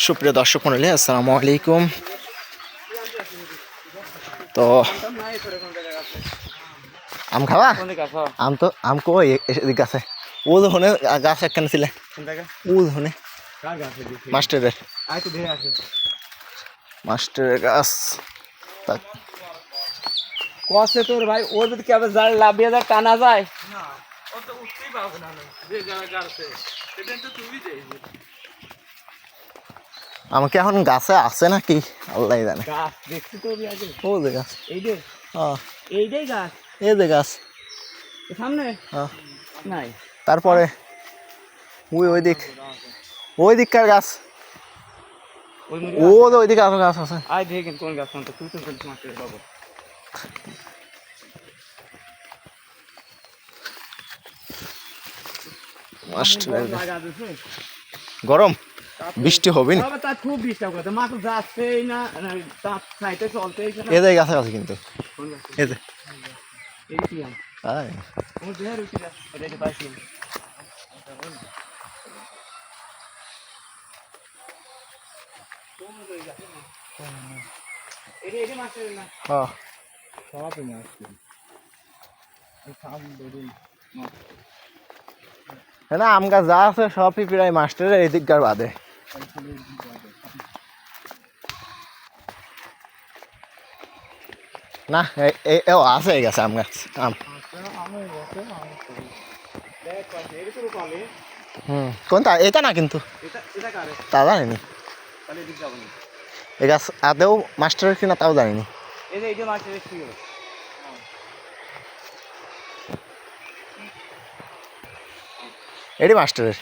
সুপ্রিয় দর্শক মণ্ডলী, আসসালামু আলাইকুম। তো আম খাওয়া আম কই এদিক গাছে ওল হনে গাছ একখানে ছিল ওল হনে মাস্টারের গাছ কসে তোর ভাই ওর ভিতরে কি আবার জাল লাভিয়ে যা টানা যায় না ও তো উঠতেই পারবে না যে জায়গা গাছে সেটা তো তুমি দেই আমাকে এখন গাছে আছে নাকি আল্লাহ জানে। গাছ দেখছি তো আগে ও যে গাছ এই যে হ্যাঁ এইটাই গাছ এই যে গাছ সামনে হ্যাঁ নাই তারপরে ওই দিককার গাছ ও ওইদিকে আরো গাছ আছে। আয় দেখেন কোন গাছ কোনটা তুই তো মাকে বাবা গরম বৃষ্টি হবে না তার খুব ডিস্টার্ব করতে মা তো যাচ্ছেই না তার সাইডে চলতেই না এই যে গাছে আছে কিন্তু এই যে এই কি আম তাই ও দেহার উঠে যা এটা যে পাইছি এটা মাস্টার না হ্যাঁ সব মাস্টার এই খাম বড়ি না আম গাছ যা আছে সবই প্রায় মাস্টারের এই দিককার বাদে। না ও আছে এই গাছে আম গাছ আম কোনটা এটা না কিন্তু তা জানিনি এই গাছ আদেও মাস্টারের কিনা তাও জানিনি। এটি মাস্টারের